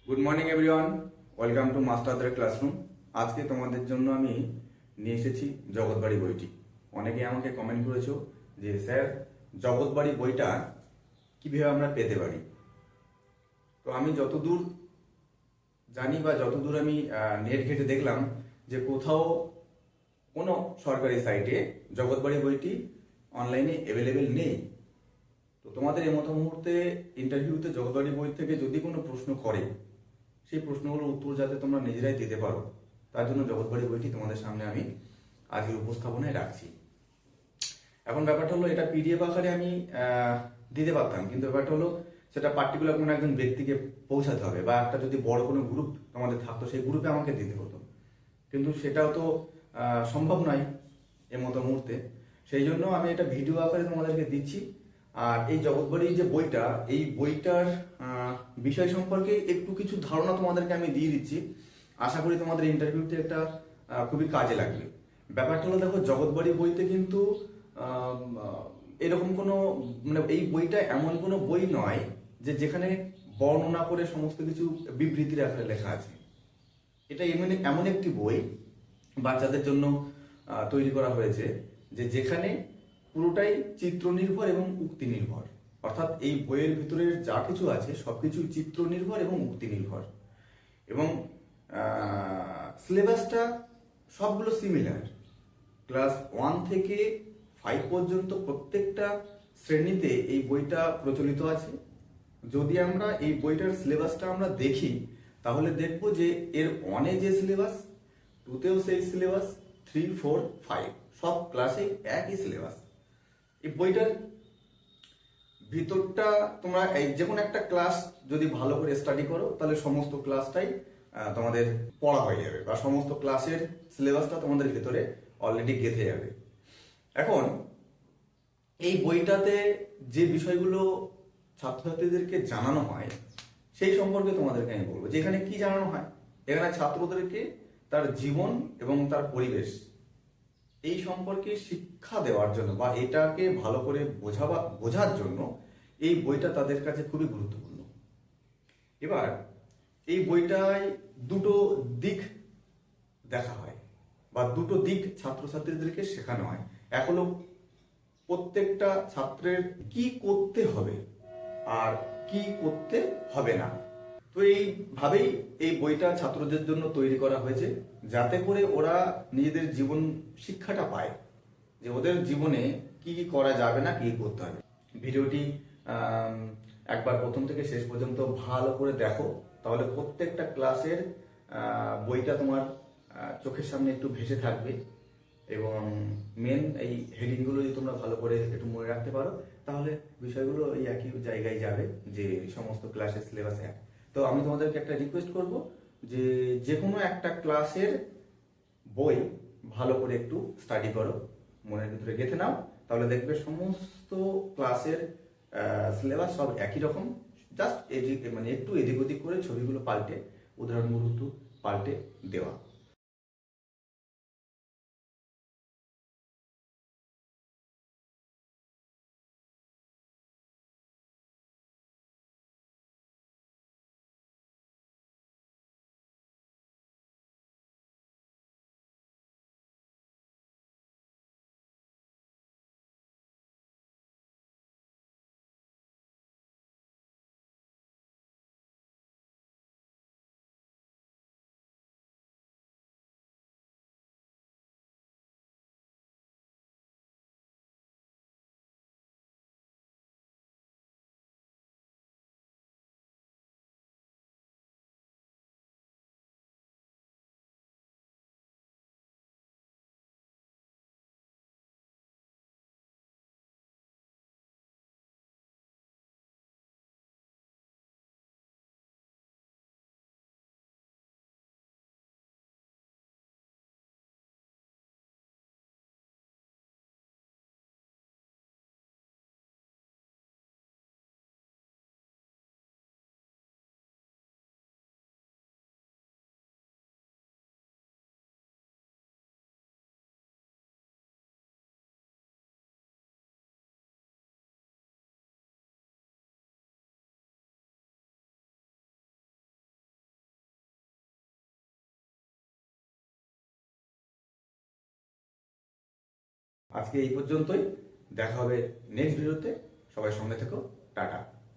Good morning everyone, welcome to মাস্টারদের classroom. আজকে তোমাদের জন্য আমি নিয়ে এসেছি জগৎবাড়ি বইটি। অনেকে আমাকে কমেন্ট করেছো যে স্যার, জগৎবাড়ি বইটা কিভাবে আমরা পেতে পারি। তো আমি যতদূর জানি বা যতদূর আমি নেট ঘেটে দেখলাম যে কোথাও কোনো সরকারি সাইটে জগৎবাড়ি বইটি অনলাইনে অ্যাভেলেবেল নেই। তো তোমাদের এই মতো মুহূর্তে ইন্টারভিউতে জগৎবাড়ি বই থেকে যদি কোনো প্রশ্ন করে, সেই প্রশ্নগুলোর উত্তর যাতে তোমরা নিজেরাই দিতে পারো, তার জন্য জগৎবাড়ি বইটি তোমাদের সামনে আমি আজকের উপস্থাপনায় রাখছি। এখন ব্যাপারটা হলো, এটা পিডিএফ আকারে আমি দিতে পারতাম, কিন্তু ব্যাপারটা হলো সেটা পার্টিকুলার কোনো একজন ব্যক্তিকে পৌঁছাতে হবে, বা একটা যদি বড় কোনো গ্রুপ তোমাদের থাকতো সেই গ্রুপে আমাকে দিতে হতো, কিন্তু সেটাও তো সম্ভব নয় এর মতো মুহূর্তে। সেই জন্য আমি এটা ভিডিও আকারে তোমাদেরকে দিচ্ছি। আর এই জগৎবাড়ির যে বইটা, এই বইটার বিষয় সম্পর্কে একটু কিছু ধারণা তোমাদেরকে আমি দিয়ে দিচ্ছি। আশা করি তোমাদের ইন্টারভিউতে একটা খুবই কাজে লাগবে। ব্যাপারটা হলো, দেখো, জগৎবাড়ি বইতে কিন্তু আহ, আহ, এরকম কোনো, মানে এই বইটা এমন কোনো বই নয় যে যেখানে বর্ণনা করে সমস্ত কিছু বিবৃতির আকারে লেখা আছে। এটা এমন এমন একটি বই বাচ্চাদের জন্য তৈরি করা হয়েছে, যে যেখানে পুরোটাই চিত্র নির্ভর এবং উক্তি নির্ভর। অর্থাৎ এই বইয়ের ভিতরে যা কিছু আছে সবকিছু চিত্র নির্ভর এবং উক্তি নির্ভর। এবং সিলেবাসটা সবগুলো সিমিলার। ক্লাস 1 থেকে 5 পর্যন্ত প্রত্যেকটা শ্রেণীতে এই বইটা প্রচলিত আছে। যদি আমরা এই বইটার সিলেবাসটা আমরা দেখি, তাহলে দেখব যে এর 1-এ যে সিলেবাস, 2-তেও সেই সিলেবাস, 3, 4, 5 সব ক্লাসে একই সিলেবাস। এই বইটার ভিতরটা তোমরা এই যে কোনো একটা ক্লাস যদি ভালো করে স্টাডি করো, তাহলে সমস্ত ক্লাসটাই তোমাদের পড়া হয়ে যাবে, বা সমস্ত ক্লাসের সিলেবাসটা তোমাদের ভিতরে অলরেডি গেঁথে যাবে। এখন এই বইটাতে যে বিষয়গুলো ছাত্রছাত্রীদেরকে জানানো হয় সেই সম্পর্কে তোমাদেরকে আমি বলবো। যে এখানে কি জানানো হয়, এখানে ছাত্রদেরকে তার জীবন এবং তার পরিবেশ এই সম্পর্কে শিক্ষা দেওয়ার জন্য, বা এটাকে ভালো করে বোঝার জন্য এই বইটা তাদের কাছে খুবই গুরুত্বপূর্ণ। এবার এই বইটায় দুটো দিক দেখা হয়, বা দুটো দিক ছাত্রছাত্রীদেরকে শেখানো হয়। এক হলো প্রত্যেকটা ছাত্রের কি করতে হবে আর কি করতে হবে না। তো এইভাবেই এই বইটা ছাত্রদের জন্য তৈরি করা হয়েছে, যাতে করে ওরা নিজেদের জীবন শিক্ষাটা পায়, যে ওদের জীবনে কি কি করা যাবে না, কি করতে হবে। ভিডিওটি আম, একবার প্রথম থেকে শেষ পর্যন্ত ভালো করে দেখো, তাহলে প্রত্যেকটা ক্লাসের বইটা তোমার চোখের সামনে একটু ভেসে থাকবে। এবং মেন এই হেডিংগুলো যদি তোমরা ভালো করে একটু মনে রাখতে পারো, তাহলে বিষয়গুলো এই একই জায়গায় যাবে, যে সমস্ত ক্লাসের সিলেবাস এক। তো আমি তোমাদেরকে একটা রিকোয়েস্ট করব, যে যে কোনো একটা ক্লাসের বই ভালো করে একটু স্টাডি করো, মনের ভিতরে গেঁথে নাও, তাহলে দেখবে সমস্ত ক্লাসের সিলেবাস সব একই রকম। জাস্ট এদিক মানে একটু এদিক ওদিক করে ছবিগুলো পাল্টে, উদাহরণগুলো একটু পাল্টে দেওয়া। আজকে এই পর্যন্তই, দেখা হবে নেক্সট ভিডিওতে। সবাই সঙ্গে থেকো, টাটা।